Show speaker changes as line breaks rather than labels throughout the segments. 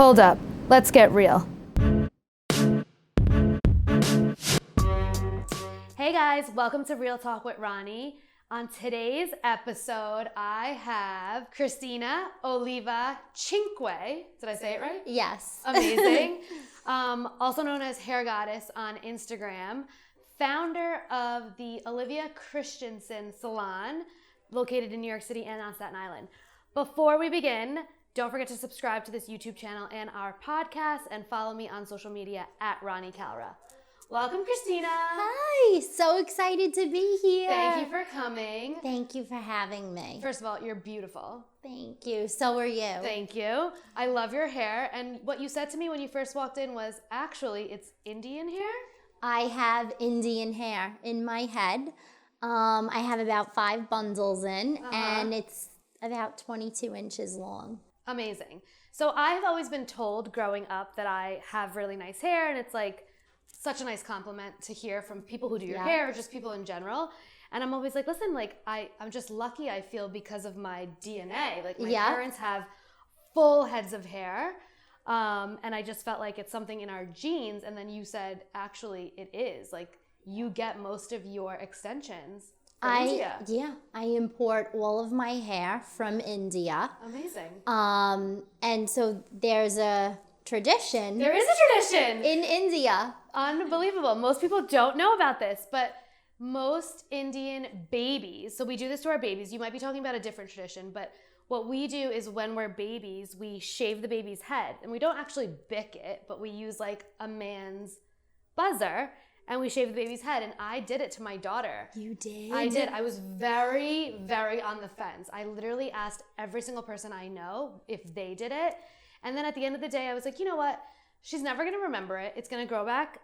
Hold up. Let's get real. Hey guys, welcome to Real Talk with Ronnie. On today's episode, I have Christina Oliva Cinque. Did I say it right?
Yes.
Amazing. Also known as Hair Goddess on Instagram. Founder of the Olivia Christensen Salon, located in New York City and on Staten Island. Before we begin, don't forget to subscribe to this YouTube channel and our podcast, and follow me on social media at Ronnie Calra. Welcome, Christina.
Hi, so excited to be here.
Thank you for coming.
Thank you for having me.
First of all, you're beautiful.
Thank you. So are you.
Thank you. I love your hair. And what you said to me when you first walked in was, actually, it's Indian hair?
I have Indian hair in my head. I have about 5 bundles in, and it's about 22 inches long.
Amazing. So I've always been told growing up that I have really nice hair, and it's like such a nice compliment to hear from people who do your hair, or just people in general. And I'm always like, listen, like I'm just lucky, I feel, because of my DNA. Like my parents have full heads of hair. And I just felt like it's something in our genes. And then you said, actually, it is. Like, you get most of your extensions from India.
Yeah, I import all of my hair from India.
Amazing.
And so there's a tradition.
There is a tradition
in India.
Unbelievable. Most people don't know about this, but most Indian babies, so we do this to our babies. You might be talking about a different tradition, but what we do is when we're babies, we shave the baby's head. And we don't actually bick it, but we use like a man's buzzer and we shave the baby's head. And I did it to my daughter.
You did?
I did. I was very, very on the fence. I literally asked every single person I know if they did it. And then at the end of the day, I was like, you know what? She's never going to remember it. It's going to grow back,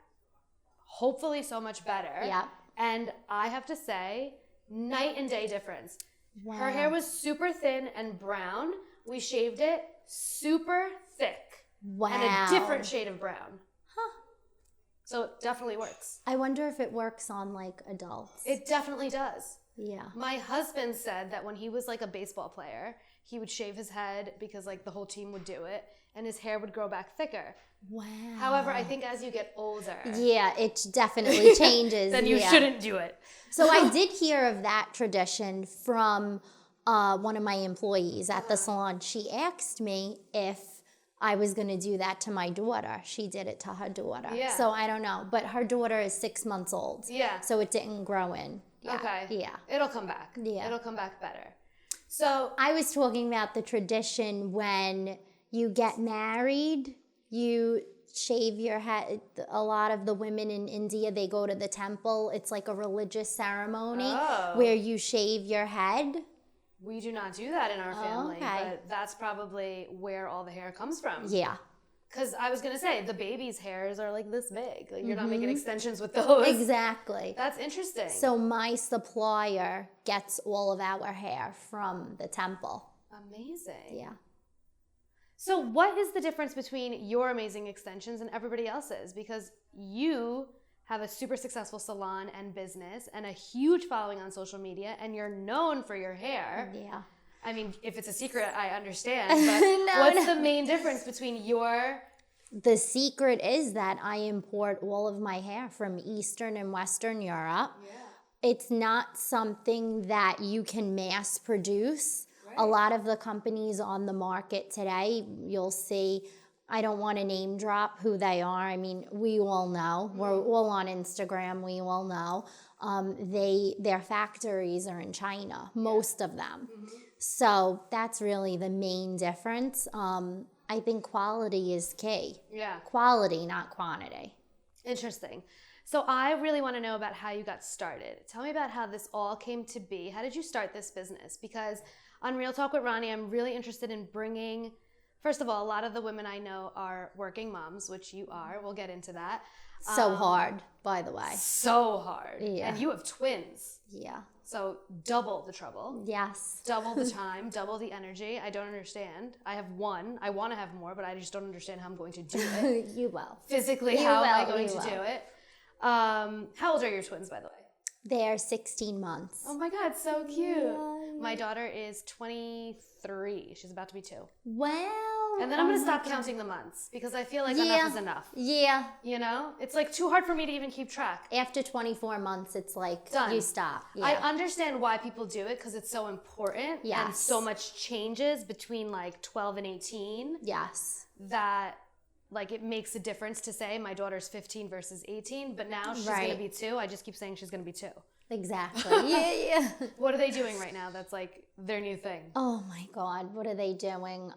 hopefully so much better.
Yeah.
And I have to say, night and day difference.
Wow.
Her hair was super thin and brown. We shaved it super thick.
Wow.
And a different shade of brown.
Huh.
So it definitely works.
I wonder if it works on like adults.
It definitely does.
Yeah.
My husband said that when he was like a baseball player, he would shave his head because like the whole team would do it, and his hair would grow back thicker.
Wow.
However, I think as you get older,
yeah, it definitely changes.
then you shouldn't do it.
So I did hear of that tradition from one of my employees at the salon. She asked me if I was going to do that to my daughter. She did it to her daughter.
Yeah.
So I don't know, but her daughter is 6 months old.
Yeah.
So it didn't grow in. Yeah.
Okay.
Yeah.
It'll come back.
Yeah.
It'll come back better. So
I was talking about the tradition when you get married, you shave your head. A lot of the women in India, they go to the temple. It's like a religious ceremony where you shave your head.
We do not do that in our family,
okay.
but that's probably where all the hair comes from.
Yeah.
Because I was going to say, the baby's hairs are like this big. Like you're not making extensions with those.
Exactly.
That's interesting.
So my supplier gets all of our hair from the temple.
Amazing.
Yeah.
So what is the difference between your amazing extensions and everybody else's? Because you have a super successful salon and business and a huge following on social media, and you're known for your hair.
Yeah.
I mean, if it's a secret, I understand, but what's the main difference between your...
The secret is that I import all of my hair from Eastern and Western Europe. Yeah. It's not something that you can mass produce. Right. A lot of the companies on the market today, you'll see, I don't want to name drop who they are. I mean, we all know. We're all on Instagram. We all know. Their factories are in China, most of them. Mm-hmm. So that's really the main difference. I think quality is key. Yeah. Quality, not quantity.
Interesting. So I really want to know about how you got started. Tell me about how this all came to be. How did you start this business? Because on Real Talk with Ronnie, I'm really interested in bringing, first of all, a lot of the women I know are working moms, which you are. We'll get into that.
So hard, by the way.
So hard.
Yeah.
And you have twins.
Yeah.
So double the trouble.
Yes.
Double the time, double the energy. I don't understand. I have one. I want to have more, but I just don't understand how I'm going to do it.
You will.
Physically, how am I going to do it? How old are your twins, by the way?
They're 16 months.
Oh my God, so cute. Yeah. My daughter is 23. She's about to be 2.
Wow.
And then I'm going to stop counting the months because I feel like enough is enough.
Yeah.
You know? It's like too hard for me to even keep track.
After 24 months, it's like
done.
You stop. Yeah.
I understand why people do it because it's so important.
Yes.
And so much changes between like 12 and 18.
Yes.
That like it makes a difference to say my daughter's 15 versus 18, but now she's going to be 2. I just keep saying she's going to be 2.
Exactly. Yeah.
What are they doing right now? That's like their new thing.
Oh my God. What are they doing?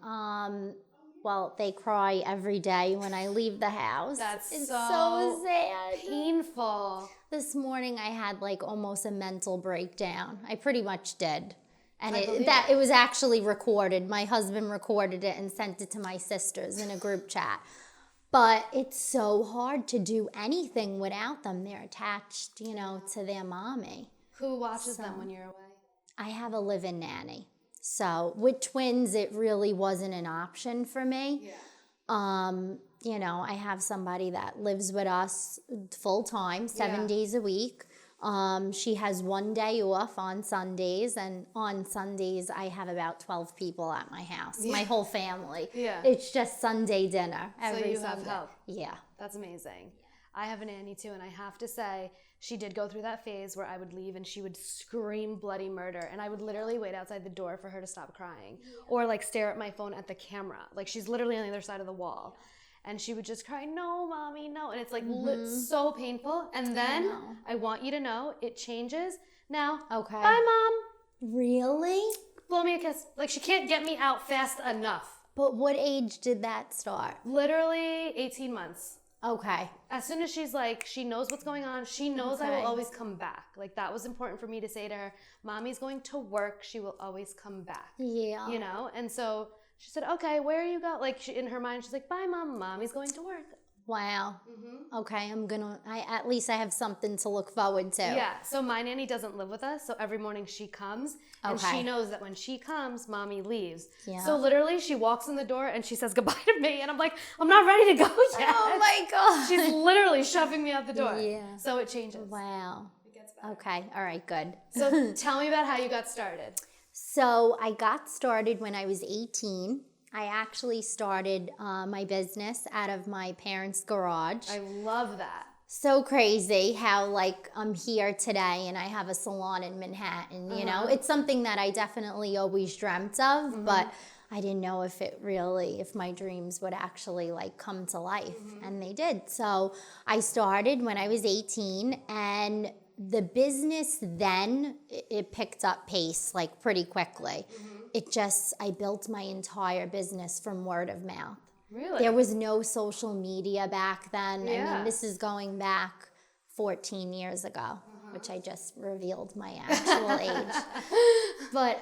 Well, they cry every day when I leave the house.
It's
so sad.
Painful.
This morning I had like almost a mental breakdown. I pretty much did. And
it
it was actually recorded. My husband recorded it and sent it to my sisters in a group chat. But it's so hard to do anything without them. They're attached, to their mommy.
Who watches them when you're away?
I have a live-in nanny. So with twins, it really wasn't an option for me. Yeah. I have somebody that lives with us full time, 7 days a week. She has 1 day off on Sundays, and on Sundays I have about 12 people at my house, my whole family.
Yeah.
It's just Sunday dinner every
So you
Sunday.
have help.
Yeah.
That's amazing. I have a nanny too, and I have to say, she did go through that phase where I would leave and she would scream bloody murder, and I would literally wait outside the door for her to stop crying, or like stare at my phone at the camera. Like she's literally on the other side of the wall. And she would just cry, no, mommy, no. And it's like so painful. And then I want you to know it changes now.
Okay.
Bye, Mom.
Really?
Blow me a kiss. Like she can't get me out fast enough.
But what age did that start?
Literally 18 months.
Okay.
As soon as she's like, she knows what's going on. She knows I will always come back. Like that was important for me to say to her, Mommy's going to work. She will always come back.
Yeah.
And so she said, okay, where you go? Like in her mind, she's like, bye, Mom. Mommy's going to work.
Wow. Okay, at least I have something to look forward to.
Yeah, so my nanny doesn't live with us, so every morning she comes, and she knows that when she comes, Mommy leaves.
Yeah.
So literally, she walks in the door, and she says goodbye to me, and I'm like, I'm not ready to go yet.
Oh my God.
She's literally shoving me out the door.
Yeah.
So it changes.
Wow.
It gets better.
Okay, all right, good.
So tell me about how you got started.
So I got started when I was 18. I actually started my business out of my parents' garage.
I love that.
So crazy how I'm here today and I have a salon in Manhattan, you know? It's something that I definitely always dreamt of, but I didn't know if my dreams would actually come to life, and they did. So I started when I was 18, and the business then, it picked up pace pretty quickly. I built my entire business from word of mouth.
Really?
There was no social media back then.
Yeah.
I mean, this is going back 14 years ago, which I just revealed my actual age. But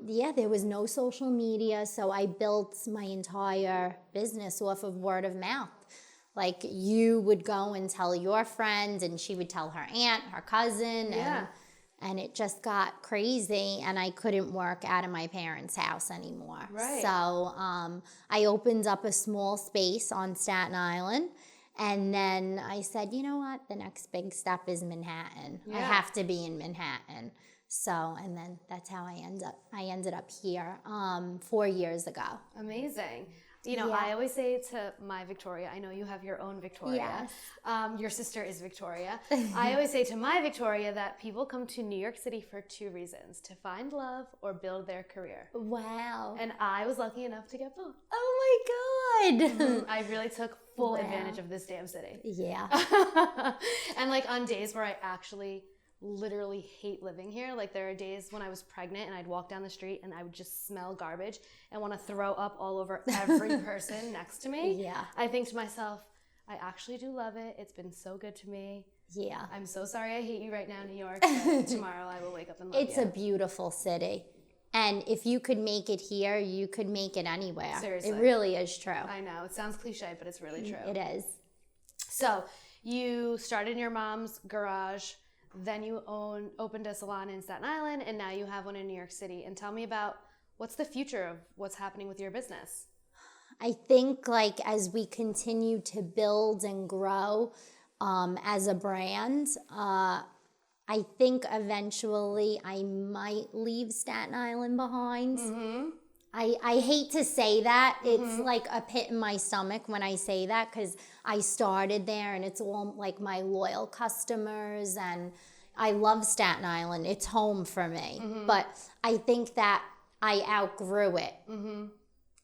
there was no social media, so I built my entire business off of word of mouth. Like you would go and tell your friend, and she would tell her aunt, her cousin, and it just got crazy, and I couldn't work out of my parents' house anymore.
Right.
So I opened up a small space on Staten Island, and then I said, you know what? The next big step is Manhattan.
Yeah.
I have to be in Manhattan. So, and then that's how I ended up here 4 years ago.
Amazing. I always say to my Victoria, I know you have your own Victoria.
Yes.
Your sister is Victoria. I always say to my Victoria that people come to New York City for 2 reasons: to find love or build their career.
Wow.
And I was lucky enough to get both.
Oh my God.
I really took full advantage of this damn city.
Yeah.
And on days where I actually literally hate living here. There are days when I was pregnant and I'd walk down the street and I would just smell garbage and want to throw up all over every person next to me.
Yeah.
I think to myself, I actually do love it. It's been so good to me.
Yeah.
I'm so sorry I hate you right now, New York, but tomorrow I will wake up and love
It's
you.
a beautiful city. And if you could make it here, you could make it anywhere.
Seriously.
It really is true.
I know. It sounds cliche, but it's really true.
It is.
So you started in your mom's garage. Then you opened a salon in Staten Island, and now you have one in New York City. And tell me about what's the future of what's happening with your business?
I think as we continue to build and grow as a brand, I think eventually I might leave Staten Island behind. I hate to say that. It's like a pit in my stomach when I say that, because I started there and it's all like my loyal customers, and I love Staten Island. It's home for me. But I think that I outgrew it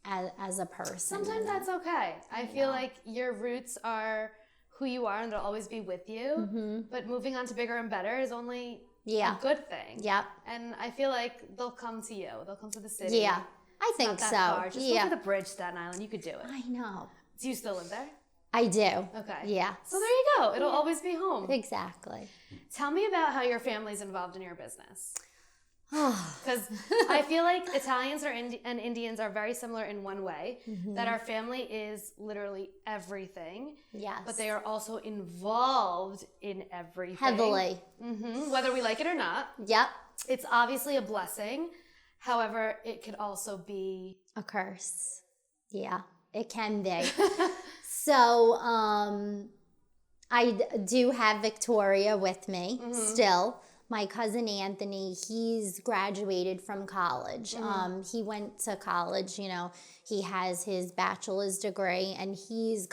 as a person.
Sometimes that's okay. I feel like your roots are who you are and they'll always be with you. But moving on to bigger and better is only a good thing.
Yep.
And I feel like they'll come to you. They'll come to the city.
Yeah, I think
Not that
so.
far. Just go to the bridge, Staten Island. You could do it.
I know.
Do you still live there?
I do.
Okay.
Yeah.
So there you go. It'll always be home.
Exactly.
Tell me about how your family's involved in your business. Because I feel like Italians and Indians are very similar in one way, that our family is literally everything.
Yes.
But they are also involved in everything.
Heavily.
Whether we like it or not.
Yep.
It's obviously a blessing. However, it could also be
a curse. Yeah, it can be. So, I do have Victoria with me still. My cousin Anthony, he's graduated from college. He went to college, you know, he has his bachelor's degree, and he's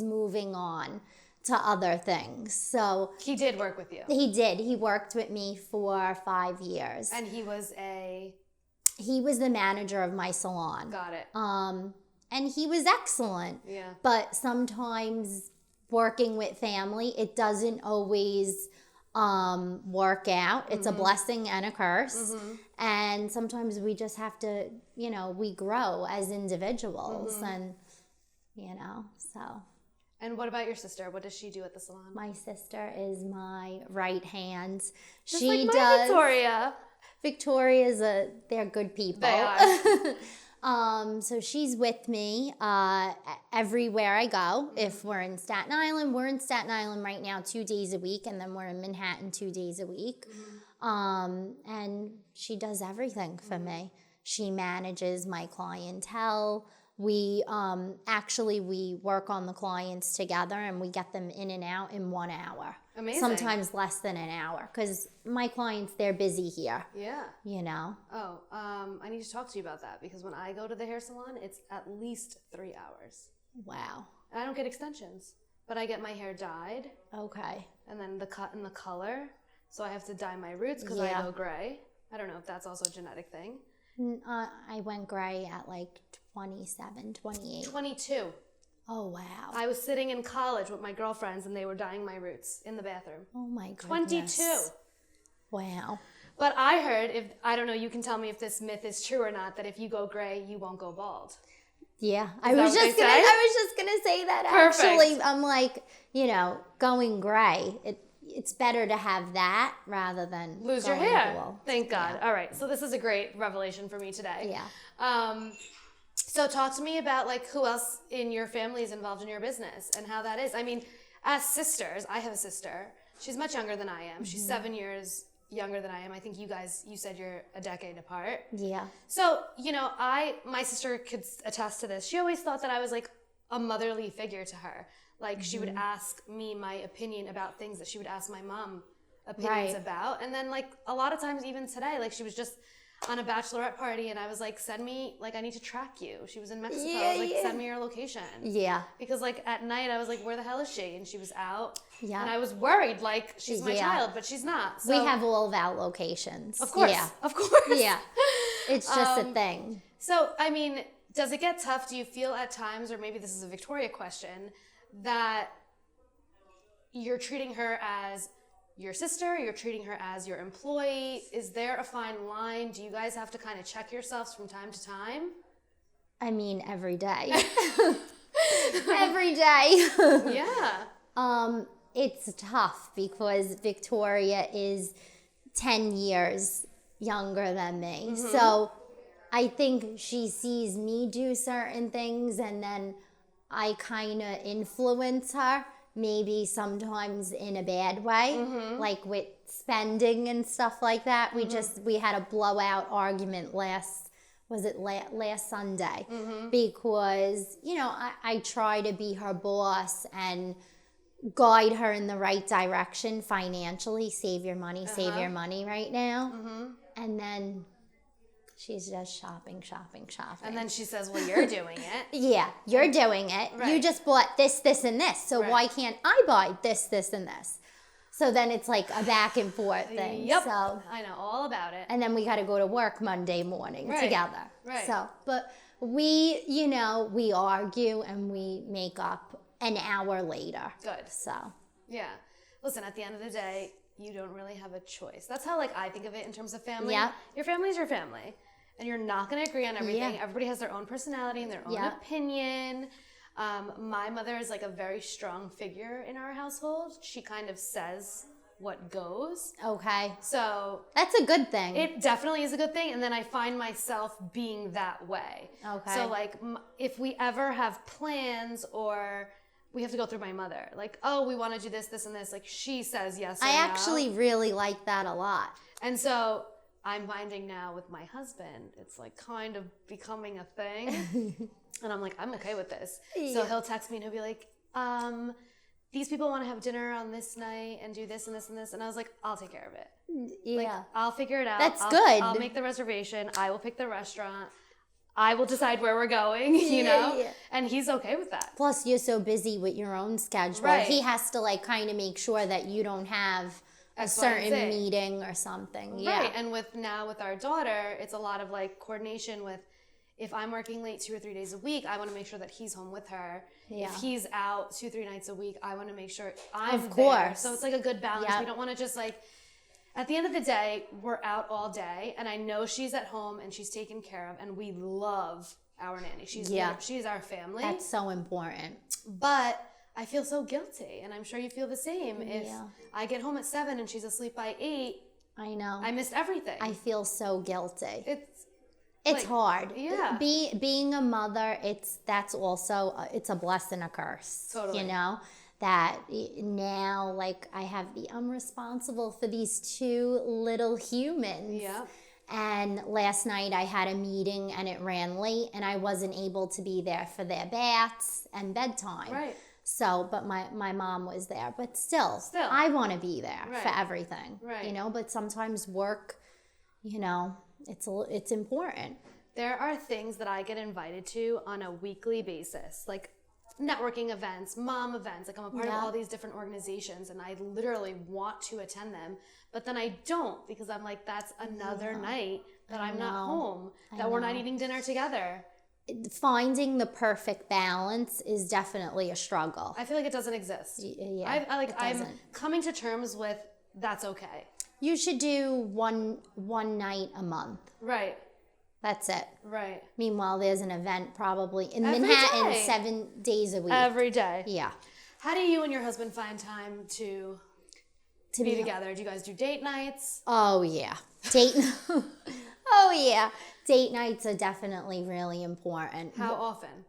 moving on to other things. So
he did work with you.
He did. He worked with me for 5 years.
And he was
the manager of my salon.
Got it.
And he was excellent.
Yeah.
But sometimes working with family, it doesn't always work out. It's a blessing and a curse. And sometimes we just have to, you know, we grow as individuals, and, you know, so.
And what about your sister? What does she do at the salon?
My sister is my right hand.
Just like my Victoria.
They're good people.
They are.
So she's with me everywhere I go. If we're in Staten Island right now 2 days a week, and then we're in Manhattan 2 days a week. And she does everything for me. She manages my clientele. We work on the clients together, and we get them in and out in 1 hour.
Amazing.
Sometimes less than an hour, because my clients, they're busy here.
Yeah.
You know?
Oh, I need to talk to you about that, because when I go to the hair salon, it's at least 3 hours.
Wow.
And I don't get extensions, but I get my hair dyed.
Okay.
And then the cut and the color. So I have to dye my roots because I go gray. I don't know if that's also a genetic thing.
I went gray at like 27, 28.
22.
Oh, wow.
I was sitting in college with my girlfriends, and they were dyeing my roots in the bathroom.
Oh, my goodness.
22.
Wow.
But I heard, I don't know, you can tell me if this myth is true or not, that if you go gray, you won't go bald.
Yeah. I was just gonna say that.
Perfect.
Actually, I'm like, you know, going gray. It's better to have that rather than
lose your
going
hair.
bald.
Thank God. Yeah. All right. So this is a great revelation for me today.
Yeah.
So talk to me about like who else in your family is involved in your business and how that is. I mean, as sisters, I have a sister. She's much younger than I am. She's 7 years younger than I am. I think you said you're a decade apart.
Yeah.
So, you know, my sister could attest to this. She always thought that I was like a motherly figure to her. Like she would ask me my opinion about things that she would ask my mom opinions about. And then like a lot of times even today, like she was just on a bachelorette party and I was like, send me, like I need to track you. She was in Mexico. I was like, send me your location.
Yeah.
Because like at night I was like, where the hell is she? And she was out.
Yeah.
And I was worried, like she's my child, but she's not. So,
we have all of our locations.
Of course.
Yeah.
Of course.
Yeah. It's just a thing.
So, I mean, does it get tough? Do you feel at times, or maybe this is a Victoria question, that you're treating her as your sister, you're treating her as your employee? Is there a fine line? Do you guys have to kind of check yourselves from time to time?
I mean, every day. Every day.
Yeah.
It's tough because Victoria is 10 years younger than me. So I think she sees me do certain things and then I kind of influence her, maybe sometimes in a bad way, like with spending and stuff like that. We had a blowout argument last Sunday because, you know, I try to be her boss and guide her in the right direction financially, save your money right now. And then She's just shopping.
And then she says, well, you're doing it.
Yeah, you're doing it.
Right.
You just bought this, and this. So
Right.
why can't I buy this, and this? So then it's like a back and forth thing.
Yep.
So,
I know all about it.
and then we got to go to work Monday morning
Right.
together.
Right.
So, but we, we argue and we make up an hour later.
Good.
So,
Yeah. Listen, at the end of the day, you don't really have a choice. That's how I think of it in terms of family.
Yeah.
Your family's your family. And you're not going to agree on everything.
Yeah.
Everybody has their own personality and their own
Yeah.
opinion. My mother is a very strong figure in our household. She kind of says what goes.
okay.
So
That's a good thing.
it definitely is a good thing. And then I find myself being that way.
Okay.
So if we ever have plans or we have to go through my mother, we want to do this, and this, she says yes or
I
no.
actually really like that a lot.
And so I'm finding now with my husband, it's kind of becoming a thing. And I'm I'm okay with this.
Yeah.
So he'll text me and he'll be like, these people want to have dinner on this night and do this and this and this. And I was like, I'll take care of it.
Yeah.
I'll figure it out.
That's good.
I'll make the reservation. I will pick the restaurant. I will decide where we're going, you know?
Yeah.
And he's okay with that.
Plus, you're so busy with your own schedule.
Right.
He has to kind of make sure that you don't have a
X, Y, and
certain
Z.
meeting or something. Yeah.
Right. And with our daughter, it's a lot of coordination with, if I'm working late 2 or 3 days a week, I want to make sure that he's home with her.
Yeah.
If he's out 2-3 nights a week, I want to make sure I'm
Of
there.
course.
So it's a good balance.
Yep.
We don't want to just at the end of the day, we're out all day, and I know she's at home and she's taken care of, and we love our nanny. She's our family.
That's so important.
But I feel so guilty, and I'm sure you feel the same. If
Yeah.
I get home at 7 and she's asleep by 8,
I know.
I missed everything.
I feel so guilty.
It's
hard.
Yeah.
Being a mother, that's also it's a blessing, a curse.
Totally.
That now I'm responsible for these 2 little humans.
Yeah.
And last night I had a meeting and it ran late and I wasn't able to be there for their baths and bedtime.
Right.
So, but my mom was there. But still. I want to be there for everything.
Right.
But sometimes work, it's important.
There are things that I get invited to on a weekly basis, networking events, mom events. I'm a part of all these different organizations, and I literally want to attend them, but then I don't because I'm that's another night that I'm not home, that we're not eating dinner together.
Finding the perfect balance is definitely a struggle.
I feel like it doesn't exist.
Yeah,
I'm coming to terms with that's okay.
You should do one night a month.
Right.
That's it.
Right.
Meanwhile, there's an event probably in
Every
Manhattan
day.
7 days a week.
Every day.
Yeah.
How do you and your husband find time to be together? Do you guys do date nights?
Oh yeah. Oh yeah. Date nights are definitely really important.
How often?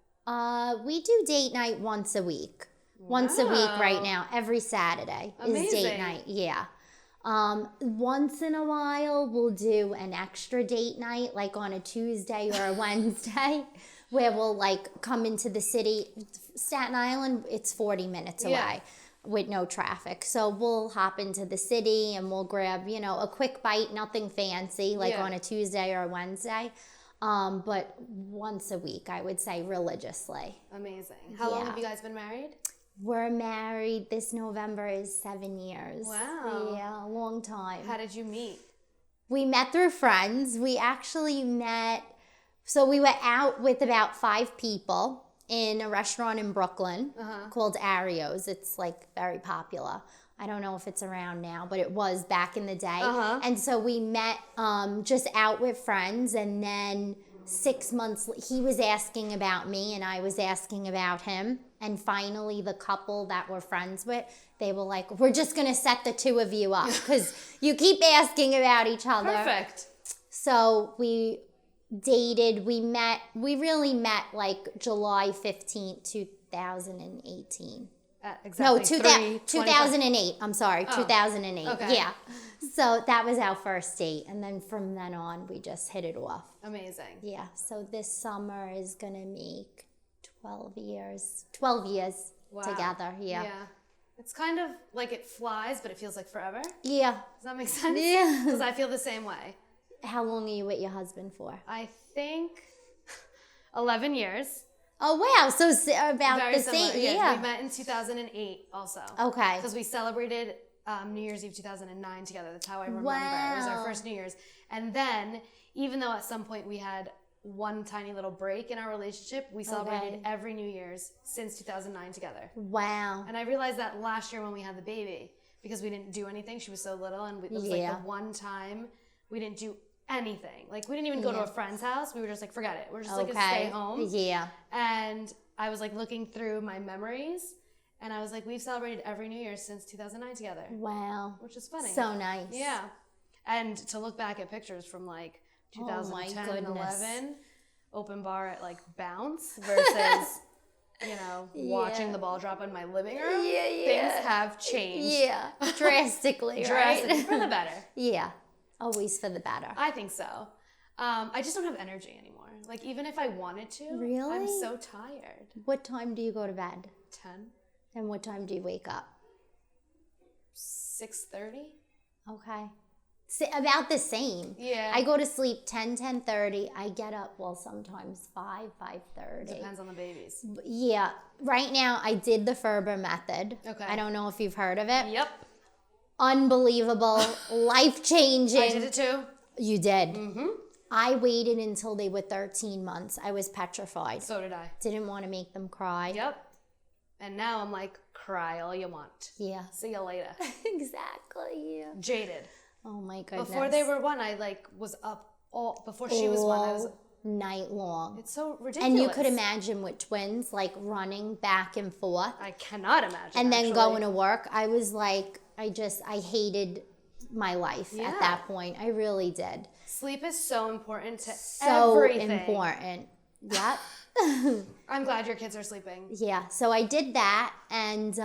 We do date night once a week. Once a week right now. Every Saturday is date
Amazing.
night. Yeah. Once in a while we'll do an extra date night on a Tuesday or a Wednesday where we'll come into the city. Staten Island, it's 40 minutes away with no traffic. So we'll hop into the city and we'll grab, a quick bite, nothing fancy on a Tuesday or a Wednesday. But once a week, I would say religiously.
Amazing. How long have you guys been married?
We're married. This November is 7 years.
Wow.
Yeah, a long time.
How did you meet?
We met through friends. We actually met, so we were out with about 5 people in a restaurant in Brooklyn called Ario's. It's very popular. I don't know if it's around now, but it was back in the day. And so we met just out with friends, and then 6 months, he was asking about me and I was asking about him. And finally, the couple that we're friends with, they were like, we're just going to set the 2 of you up because you keep asking about each other.
Perfect.
So we dated, we really met July 15th, 2018.
Exactly.
2008. I'm sorry, 2008.
Okay.
Yeah. So that was our first date. And then from then on, we just hit it off.
Amazing.
Yeah. So this summer is going to make 12 years together. Yeah.
It's kind of it flies, but it feels like forever.
Yeah.
Does that make sense?
Yeah.
Because I feel the same way.
How long are you with your husband for?
I think 11 years.
Oh, wow. So about
Very
the
similar.
same.
Yes,
Yeah.
we met in 2008 also.
Okay.
Because we celebrated New Year's Eve 2009 together. That's how I remember.
Wow.
It was our first New Year's. And then, even though at some point we had one tiny little break in our relationship, we celebrated every New Year's since 2009 together.
Wow.
And I realized that last year when we had the baby, because we didn't do anything. She was so little, and it was like the one time we didn't do anything. Like, we didn't even go to a friend's house. We were just like, forget it. We're just like gonna stay home.
Yeah.
And I was like looking through my memories, and I was like, we've celebrated every New Year since 2009 together.
Wow.
Which is funny.
So nice.
Yeah. And to look back at pictures from like 2010 and 11, open bar at like Bounce versus, you know, watching the ball drop in my living room. Things have changed.
Yeah. Drastically,
Drastically. For the better.
Yeah. Always for the better.
I think so. I just don't have energy anymore. Like, even if I wanted to,
Really?
I'm so tired.
What time do you go to bed?
10,
And what time do you wake up?
6:30.
Okay. About the same.
Yeah.
I go to sleep 10:30. I get up, well, sometimes 5:30.
Depends on the babies.
Yeah. Right now, I did the Ferber Method.
Okay.
I don't know if you've heard of it.
Yep.
Unbelievable. Life-changing.
I did it too.
You did?
Mm-hmm.
I waited until they were 13 months. I was petrified.
So did I.
Didn't want to make them cry.
Yep. And now I'm like, cry all you want.
Yeah.
See you later.
Exactly. Yeah.
Jaded.
Oh my goodness.
Before they were one, I like was up before she was one, I was
night long.
It's so ridiculous.
And you could imagine with twins, like running back and forth.
I cannot imagine.
And then going to work. I was like, I hated my life at that point. I really did.
Sleep is so important to
So
everything.
important. Yep.
I'm glad your kids are sleeping.
Yeah. So I did that, and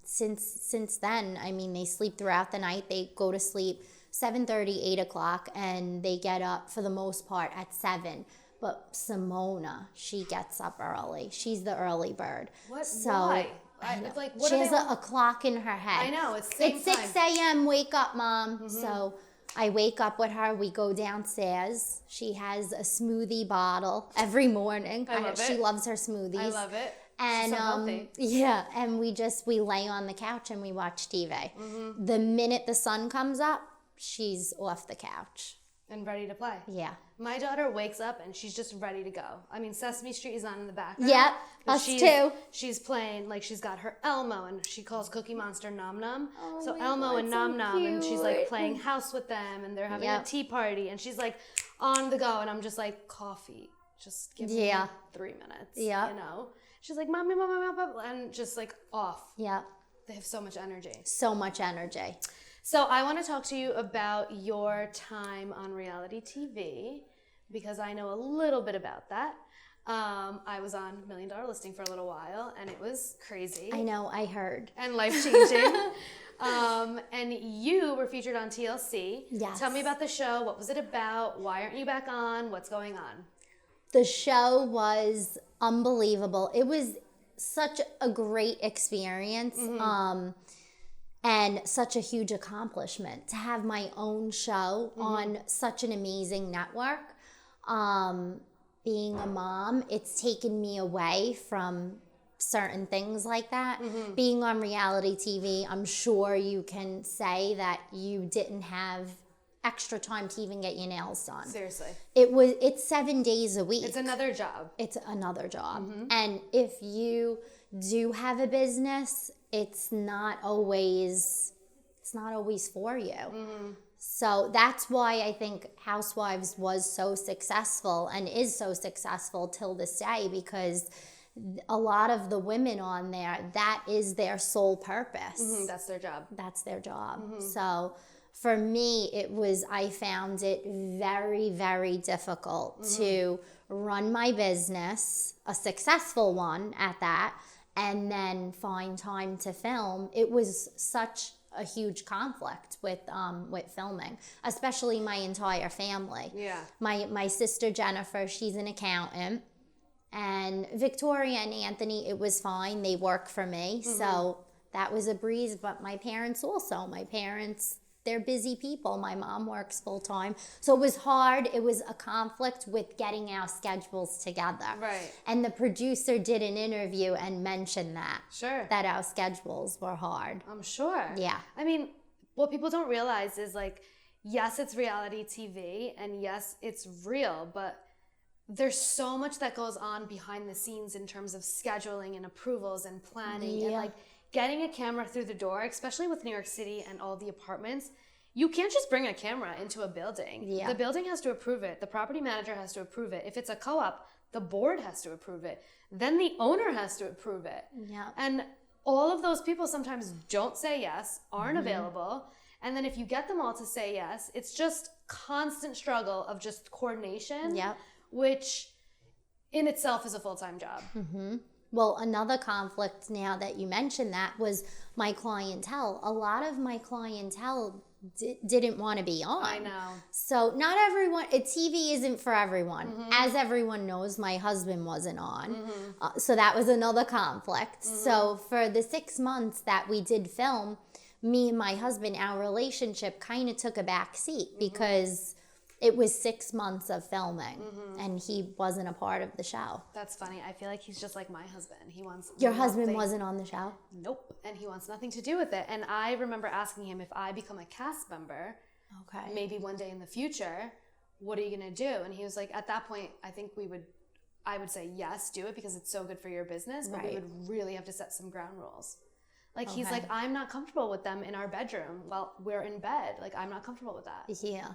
since then, I mean, they sleep throughout the night. They go to sleep 7:30, 8 o'clock, and they get up for the most part at 7. But Simona, she gets up early. She's the early bird.
What?
So,
Why?
Like,
what
she has a clock in her head.
I know, it's same
6 a.m. Wake up, Mom. Mm-hmm. So I wake up with her. We go downstairs. She has a smoothie bottle every morning.
I love it.
She loves her smoothies.
I love it.
And
so healthy.
yeah, and we lay on the couch and we watch TV. Mm-hmm. The minute the sun comes up, she's off the couch.
And ready to play.
Yeah.
My daughter wakes up and she's just ready to go. I mean, Sesame Street is on in the background.
Yep, us too.
She's playing, like, she's got her Elmo, and she calls Cookie Monster Nom Nom.
Oh,
so
my
Elmo
God,
and
so
Nom Nom, and she's like
cute.
playing house with them, and they're having a tea party, and she's like on the go, and I'm just like, coffee, just give me 3 minutes.
Yeah.
You know? She's like, mommy, and just like off.
Yeah.
They have so much energy.
So much energy.
So I want to talk to you about your time on reality TV, because I know a little bit about that. I was on $1 Million Listing for a little while, and it was crazy.
I know, I heard.
And life-changing. And you were featured on TLC.
Yes.
Tell me about the show. What was it about? Why aren't you back on? What's going on?
The show was unbelievable. It was such a great experience. Mm-hmm. And such a huge accomplishment to have my own show on such an amazing network. Being a mom, it's taken me away from certain things like that. Mm-hmm. Being on reality TV, I'm sure you can say that you didn't have extra time to even get your nails done.
Seriously.
It's 7 days a week.
It's another job.
It's another job. Mm-hmm. And if you do have a business, it's not always for you. Mm-hmm. So that's why I think Housewives was so successful and is so successful till this day, because a lot of the women on there, that is their sole purpose.
Mm-hmm. That's their job.
That's their job.
Mm-hmm.
So for me, I found it very, very difficult to run my business, a successful one at that, and then find time to film. It was such a huge conflict with filming, especially my entire family.
Yeah.
My sister Jennifer, she's an accountant, and Victoria and Anthony, it was fine. They work for me, so that was a breeze. But my parents also. My parents they're busy people. My mom works full time. So it was hard. It was a conflict with getting our schedules together.
Right.
And the producer did an interview and mentioned that.
Sure.
That our schedules were hard.
I'm sure.
Yeah.
I mean, what people don't realize is like, yes, it's reality TV and yes, it's real, but there's so much that goes on behind the scenes in terms of scheduling and approvals and planning and like getting a camera through the door, especially with New York City and all the apartments. You can't just bring a camera into a building.
Yeah.
The building has to approve it. The property manager has to approve it. If it's a co-op, the board has to approve it. Then the owner has to approve it.
Yeah.
And all of those people sometimes don't say yes, aren't available. And then if you get them all to say yes, it's just constant struggle of just coordination, which in itself is a full-time job.
Well, another conflict now that you mentioned that was my clientele. A lot of my clientele didn't want to be on.
I know.
So not everyone, TV isn't for everyone. As everyone knows, my husband wasn't on. So that was another conflict. So for the 6 months that we did film, me and my husband, our relationship kind of took a back seat because it was 6 months of filming and he wasn't a part of the show.
That's funny. I feel like he's just like my husband. He wants
Your husband wasn't on the show?
Nope. And he wants nothing to do with it. And I remember asking him, if I become a cast member, maybe one day in the future, what are you going to do? And he was like, at that point, I would say, yes, do it because it's so good for your business, but we would really have to set some ground rules. Like, he's like, I'm not comfortable with them in our bedroom while we're in bed. Like, I'm not comfortable with that.
Yeah.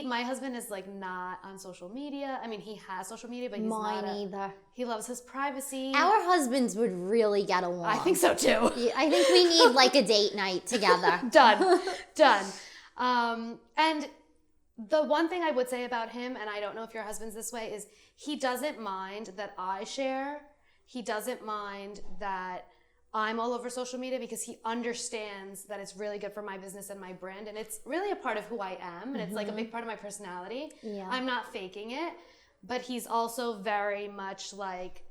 My husband is like not on social media. I mean, he has social media, but he's
Mine
not.
either.
He loves his privacy.
Our husbands would really get along.
I think so too.
Yeah, I think we need like a date night together.
Done. And the one thing I would say about him, and I don't know if your husband's this way, is he doesn't mind that I share. He doesn't mind that I'm all over social media because he understands that it's really good for my business and my brand, and it's really a part of who I am, and it's like a big part of my personality.
Yeah.
I'm not faking it, but he's also very much like,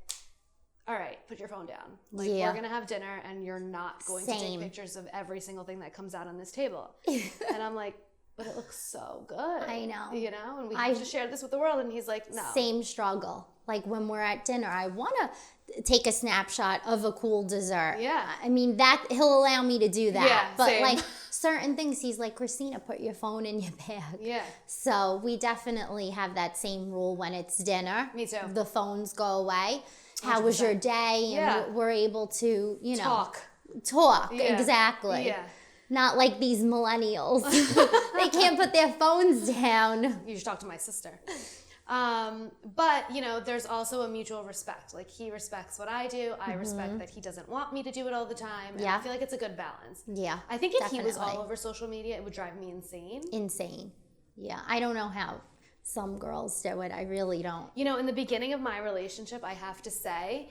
all right, put your phone down. Like, we're gonna have dinner and you're not going to take pictures of every single thing that comes out on this table. And I'm like, but it looks so good.
I know.
You know, and we have to share this with the world. And he's like, no.
Same struggle. Like when we're at dinner, I want to take a snapshot of a cool dessert.
Yeah.
I mean, that he'll allow me to do that.
Yeah,
but
same.
like certain things, he's like, Christina, put your phone in your bag.
Yeah.
So we definitely have that same rule when it's dinner.
Me too.
The phones go away.
100%.
How was your day? And we're able to, you know. Talk.
Yeah.
Exactly.
Yeah.
Not like these millennials. They can't put their phones down.
You should talk to my sister. But, you know, there's also a mutual respect. Like, he respects what I do. I respect that he doesn't want me to do it all the time. And I feel like it's a good balance.
Yeah.
I think if he was all over social media, it would drive me insane.
Insane. Yeah. I don't know how some girls do it. I really don't.
You know, in the beginning of my relationship, I have to say,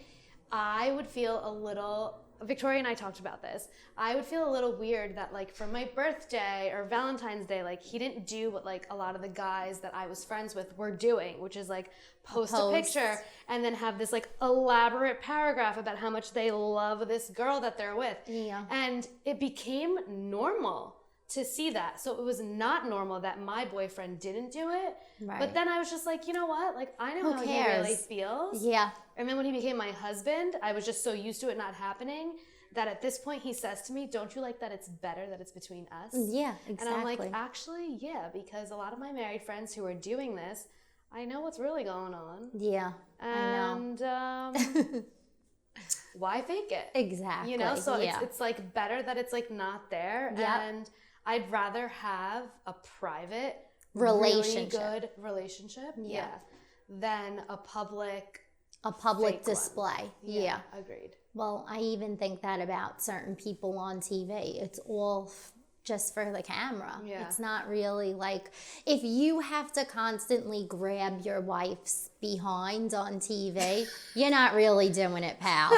I would feel a little... Victoria and I talked about this. I would feel a little weird that, like, for my birthday or Valentine's Day, like, he didn't do what, like, a lot of the guys that I was friends with were doing, which is, like, post a picture and then have this, like, elaborate paragraph about how much they love this girl that they're with.
Yeah.
And it became normal to see that. So it was not normal that my boyfriend didn't do it.
Right.
But then I was just like, you know what? Like, I know how he really feels.
Yeah.
And then when he became my husband, I was just so used to it not happening that at this point he says to me, don't you like that it's better that it's between us?
Yeah, exactly.
And I'm like, actually, yeah, because a lot of my married friends who are doing this, I know what's really going on.
Yeah,
and, why fake it?
Exactly.
You know, so it's like better that it's like not there.
Yep.
And I'd rather have a private,
relationship,
really good relationship, than a public
display.
One.
Yeah,
agreed.
Well, I even think that about certain people on TV. It's all just for the camera.
Yeah.
It's not really like, if you have to constantly grab your wife's behind on TV, you're not really doing it, pal.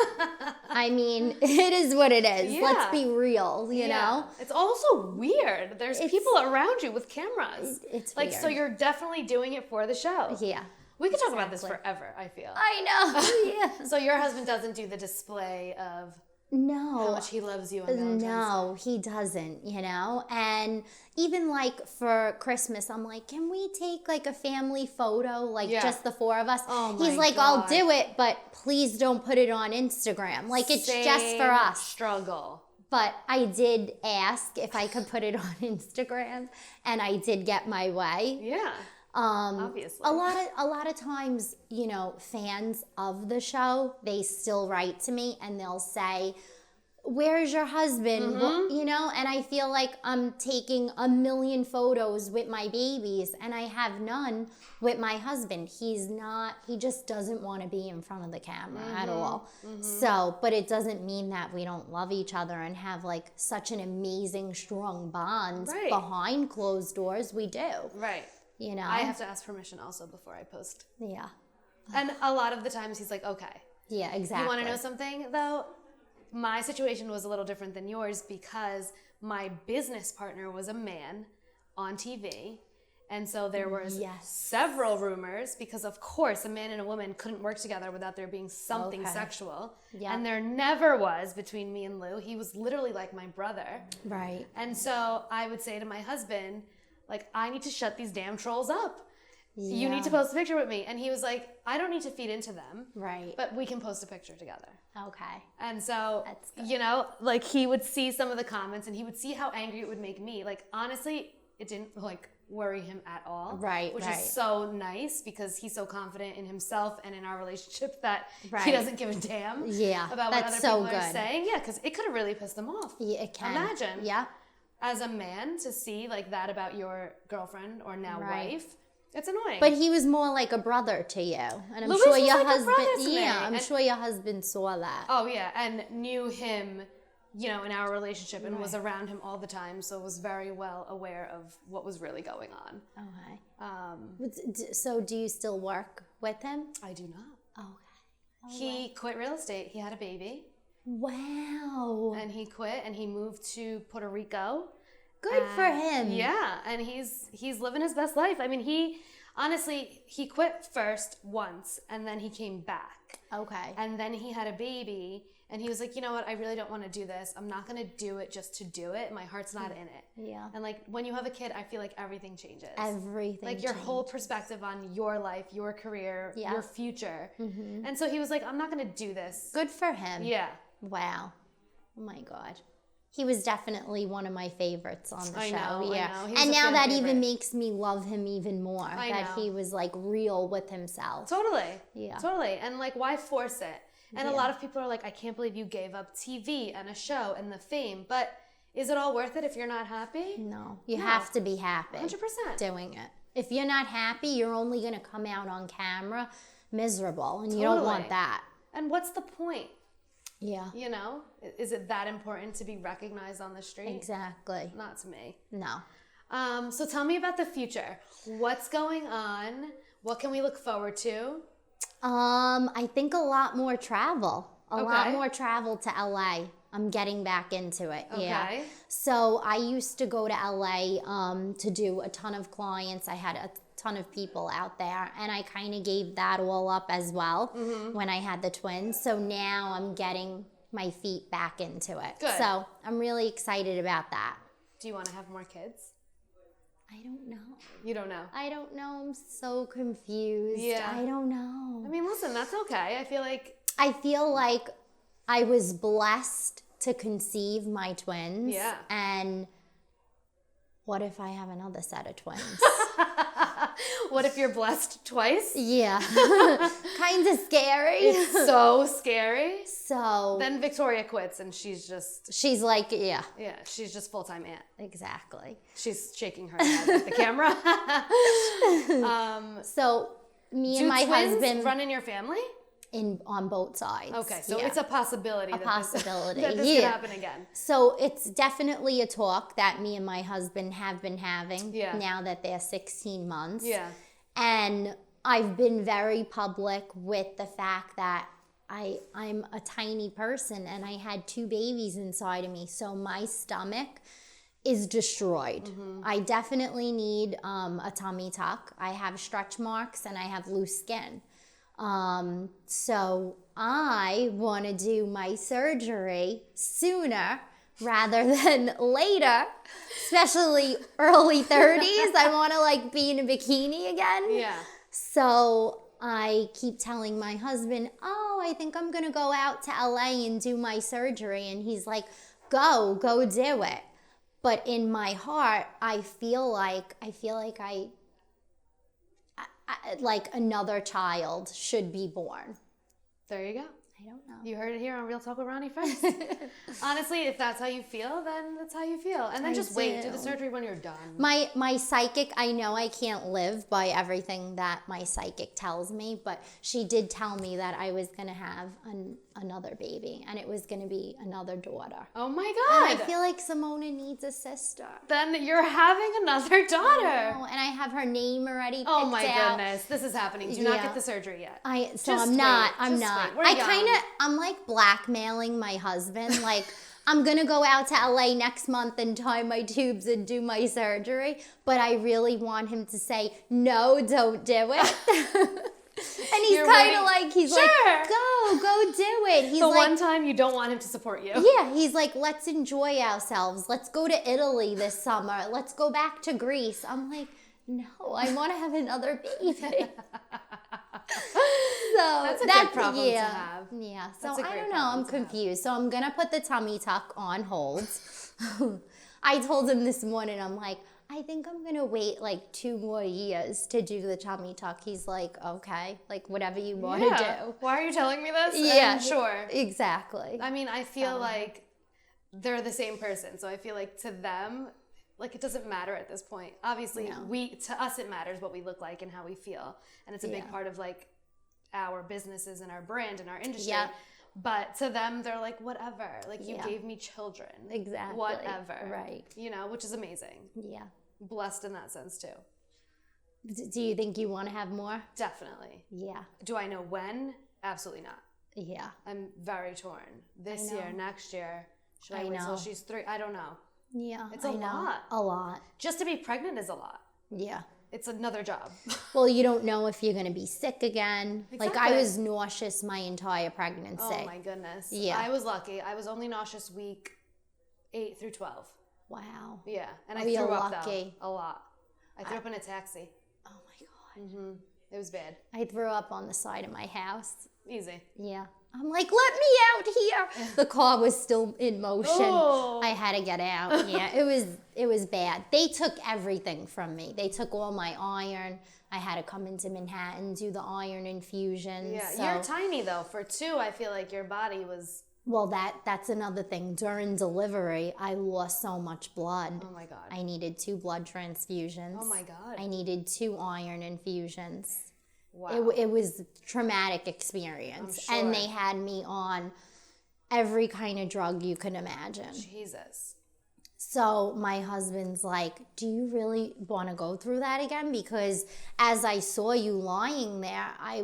I mean, it is what it is.
Yeah.
Let's be real, you know?
It's also weird. There's people around you with cameras.
It's
like,
weird.
so you're definitely doing it for the show.
Yeah.
We could talk about this forever, I feel.
I know. Yeah.
So your husband doesn't do the display of
No.
How much he loves you on Valentine's Day.
No, he doesn't, you know? And even like for Christmas, I'm like, can we take like a family photo, like just the four of us?
Oh
He's
my
like,
God.
I'll do it, but please don't put it on Instagram. Like it's just for us.
Struggle.
But I did ask if I could put it on Instagram, and I did get my way.
Yeah. Obviously.
A lot of times, you know, fans of the show, they still write to me and they'll say, where's your husband? You know, and I feel like I'm taking a million photos with my babies and I have none with my husband. He just doesn't want to be in front of the camera at all. So, but it doesn't mean that we don't love each other and have like such an amazing, strong bond behind closed doors. We do.
Right.
You know?
I have to ask permission also before I post.
Yeah.
And a lot of the times he's like, okay.
Yeah, exactly.
You want to know something though? My situation was a little different than yours because my business partner was a man on TV. And so there was several rumors because, of course, a man and a woman couldn't work together without there being something sexual. Yeah. And there never was between me and Lou. He was literally like my brother.
Right.
And so I would say to my husband, like, I need to shut these damn trolls up. Yeah. You need to post a picture with me. And he was like, I don't need to feed into them.
Right.
But we can post a picture together.
Okay.
And so, you know, like he would see some of the comments and he would see how angry it would make me. Like, honestly, it didn't like worry him at all.
Right.
Which is so nice because he's so confident in himself and in our relationship that he doesn't give a damn about what other people are saying. Yeah, because it could have really pissed them off.
Yeah, it can.
Imagine.
Yeah.
As a man to see like that about your girlfriend or now wife, it's annoying.
But he was more like a brother to you, and I'm
Louis
sure
was
your
like
husband.
a brother to me.
I'm sure your husband saw that.
Oh yeah, and knew him, you know, in our relationship, and was around him all the time, so was very well aware of what was really going on.
Okay. So do you still work with him?
I do not.
Okay.
He quit real estate. He had a baby.
Wow.
And he quit and he moved to Puerto Rico.
Good for him.
Yeah, and he's living his best life. I mean, he quit first once and then he came back.
Okay.
And then he had a baby and he was like, you know what, I really don't want to do this. I'm not going to do it just to do it. My heart's not in it.
Yeah.
And like when you have a kid, I feel like everything changes.
Everything
Like your whole perspective on your life, your career, your future. And so he was like, I'm not going to do this.
Good for him.
Yeah.
Wow. Oh my God. He was definitely one of my favorites on the show.
I know.
And now that even makes me love him even more. That he was like real with himself.
Totally.
Yeah.
Totally. And like, why force it? And a lot of people are like, I can't believe you gave up TV and a show and the fame. But is it all worth it if you're not happy?
No. You have to be happy.
100%.
Doing it. If you're not happy, you're only going to come out on camera miserable. And you don't want that.
And what's the point?
Yeah.
You know, is it that important to be recognized on the street?
Exactly.
Not to me.
No.
So tell me about the future. What's going on? What can we look forward to?
I think a lot more travel. A lot more travel to LA. I'm getting back into it.
Okay.
Yeah. So I used to go to LA to do a ton of clients. I had a ton of people out there, and I kind of gave that all up as well when I had the twins. So now I'm getting my feet back into it.
Good.
So I'm really excited about that.
Do you want to have more kids?
I don't know.
You don't know?
I don't know. I'm so confused.
Yeah.
I don't know.
I mean, listen, that's okay. I feel like
I was blessed to conceive my twins.
Yeah.
And what if I have another set of twins?
What if you're blessed twice?
Yeah. Kind of scary.
It's so scary.
So
then Victoria quits and she's
like, yeah.
Yeah, she's just full-time aunt.
Exactly.
She's shaking her head at the camera.
So me and my husband
run in your family?
On both sides.
Okay, so it's a possibility.
That
this could happen again.
So it's definitely a talk that me and my husband have been having now that they're 16 months.
Yeah.
And I've been very public with the fact that I'm a tiny person and I had 2 babies inside of me. So my stomach is destroyed. I definitely need a tummy tuck. I have stretch marks and I have loose skin. So I want to do my surgery sooner rather than later, especially early 30s. I want to like be in a bikini again.
Yeah.
So I keep telling my husband, oh, I think I'm going to go out to LA and do my surgery. And he's like, go do it. But in my heart, I feel like I like another child should be born.
There you go.
I don't know.
You heard it here on Real Talk with Ronnie first. Honestly, if that's how you feel, then that's how you feel. And then just wait, do the surgery when you're done.
My psychic, I know I can't live by everything that my psychic tells me, but she did tell me that I was going to have another baby, and it was going to be another daughter.
Oh my God.
And I feel like Simona needs a sister.
Then you're having another daughter.
And I have her name already picked
Oh my
out.
goodness, this is happening. Do not get the surgery yet.
I'm not. I'm like blackmailing my husband. Like, I'm going to go out to LA next month and tie my tubes and do my surgery. But I really want him to say, no, don't do it. And he's kind of like, he's like, go do it. He's
the
like,
one time you don't want him to support you.
Yeah, he's like, let's enjoy ourselves. Let's go to Italy this summer. Let's go back to Greece. I'm like, no, I want to have another baby.
That's a good problem to have.
Yeah, so I don't know. I'm confused. So I'm going to put the tummy tuck on hold. I told him this morning, I'm like, I think I'm going to wait like 2 more years to do the tummy tuck. He's like, okay, like whatever you want to do.
Why are you telling me this?
Yeah,
sure.
Exactly.
I mean, I feel like they're the same person. So I feel like to them, like it doesn't matter at this point. Obviously, to us it matters what we look like and how we feel. And it's a big part of like our businesses and our brand and our industry. Yeah. But to them, they're like, whatever. Like, you gave me children.
Exactly.
Whatever.
Right.
You know, which is amazing.
Yeah.
Blessed in that sense, too.
Do you think you want to have more?
Definitely.
Yeah.
Do I know when? Absolutely not.
Yeah.
I'm very torn. This year, next year. Should I wait till she's 3? I don't know.
Yeah.
It's a lot.
A lot.
Just to be pregnant is a lot.
Yeah.
It's another job.
Well, you don't know if you're going to be sick again.
Exactly.
Like, I was nauseous my entire pregnancy.
Oh, my goodness.
Yeah.
I was lucky. I was only nauseous week 8 through 12.
Wow.
Yeah. And I threw up, though, a lot. I threw up in a taxi.
Oh, my God.
Mm-hmm. It was bad.
I threw up on the side of my house.
Easy.
Yeah. I'm like, let me out here. The car was still in motion.
Oh.
I had to get out. Yeah, it was bad. They took everything from me. They took all my iron. I had to come into Manhattan, do the iron infusions.
Yeah,
so.
You're tiny though. For 2, I feel like your body was...
Well, that's another thing. During delivery, I lost so much blood.
Oh my God.
I needed 2 blood transfusions.
Oh my God.
I needed 2 iron infusions.
Wow.
It was a traumatic experience.
I'm sure.
And they had me on every kind of drug you could imagine.
Jesus.
So my husband's like, do you really want to go through that again? Because as I saw you lying there, I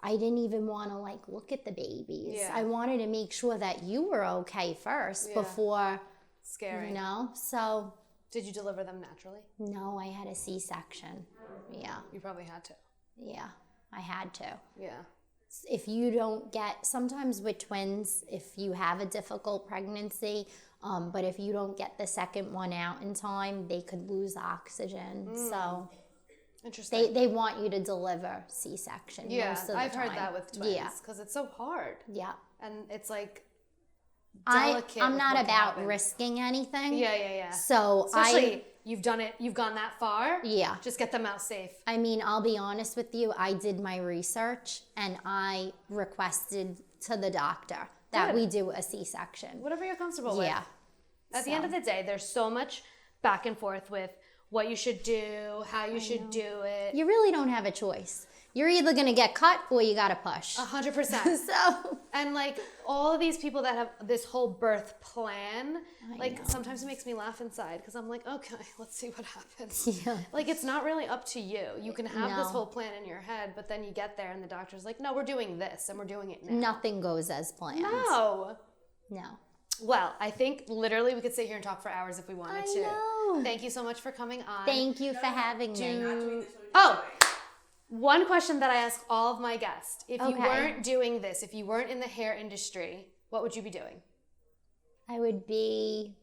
didn't even want to like look at the babies.
Yeah.
I wanted to make sure that you were okay first before,
Scary.
you know? So.
Did you deliver them naturally?
No, I had a C-section. Yeah.
You probably had to.
Yeah, I had to.
Yeah.
If you don't get, sometimes with twins, if you have a difficult pregnancy, but if you don't get the second one out in time, they could lose oxygen. So
interesting.
They want you to deliver C-section most of the time.
I've heard that with twins because it's so hard.
Yeah.
And it's like delicate.
I'm not about risking anything.
Yeah.
So
especially you've done it, you've gone that far.
Yeah.
Just get them out safe.
I mean, I'll be honest with you. I did my research and I requested to the doctor that we do a C-section.
Whatever you're comfortable with.
Yeah.
At the end of the day, there's so much back and forth with what you should do, how you should do it.
You really don't have a choice. You're either going to get cut or you got to push.
100%.
So.
And like all of these people that have this whole birth plan, sometimes it makes me laugh inside because I'm like, okay, let's see what happens.
Yeah.
Like it's not really up to you. You can have this whole plan in your head, but then you get there and the doctor's like, no, we're doing this and we're doing it now.
Nothing goes as planned.
No. Well, I think literally we could sit here and talk for hours if we wanted to.
I know.
Thank you so much for coming on.
Thank you for having me.
One question that I ask all of my guests. If you
Okay.
weren't doing this, if you weren't in the hair industry, what would you be doing?
I would be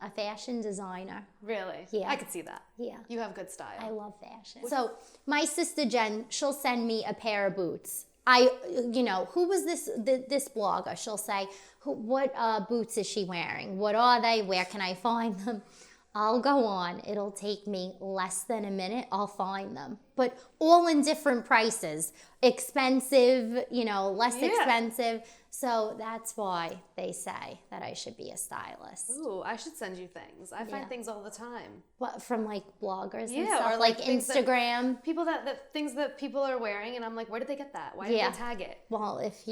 a fashion designer.
Really?
Yeah.
I could see that.
Yeah.
You have good style.
I love fashion. So my sister Jen, she'll send me a pair of boots. Who was this blogger? She'll say, what boots is she wearing? What are they? Where can I find them? I'll go on. It'll take me less than a minute. I'll find them. But all in different prices. Expensive, less expensive. So that's why they say that I should be a stylist.
Ooh, I should send you things. I find things all the time.
What, from like bloggers and
Yeah,
stuff?
or
like
things
Instagram?
People things that people are wearing, and I'm like, where did they get that? Why did they tag it?
Well, if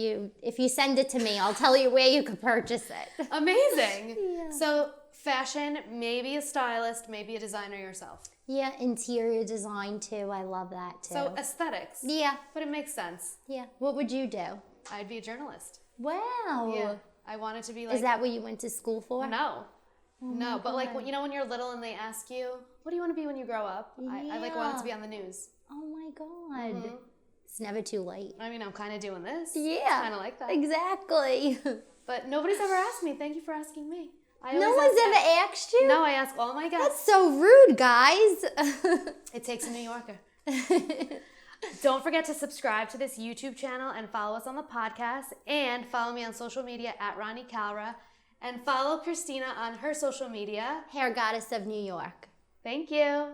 you send it to me, I'll tell you where you could purchase it.
Amazing.
Yeah.
So fashion, maybe a stylist, maybe a designer yourself.
Yeah, interior design too. I love that too.
So aesthetics.
Yeah.
But it makes sense.
Yeah. What would you do?
I'd be a journalist.
Wow.
Yeah. I wanted to be like.
Is that what you went to school for?
No. No, but like when you're little and they ask you, what do you want to be when you grow up? I like wanted to be on the news.
Oh my God. Mm-hmm. It's never too late.
I mean, I'm kind of doing this.
Yeah.
Kind of like that.
Exactly.
But nobody's ever asked me. Thank you for asking me.
No one's ever asked you?
No, I ask all my guests.
That's so rude, guys.
It takes a New Yorker. Don't forget to subscribe to this YouTube channel and follow us on the podcast, and follow me on social media at Ronnie Calra, and follow Christina on her social media.
Hair Goddess of New York.
Thank you.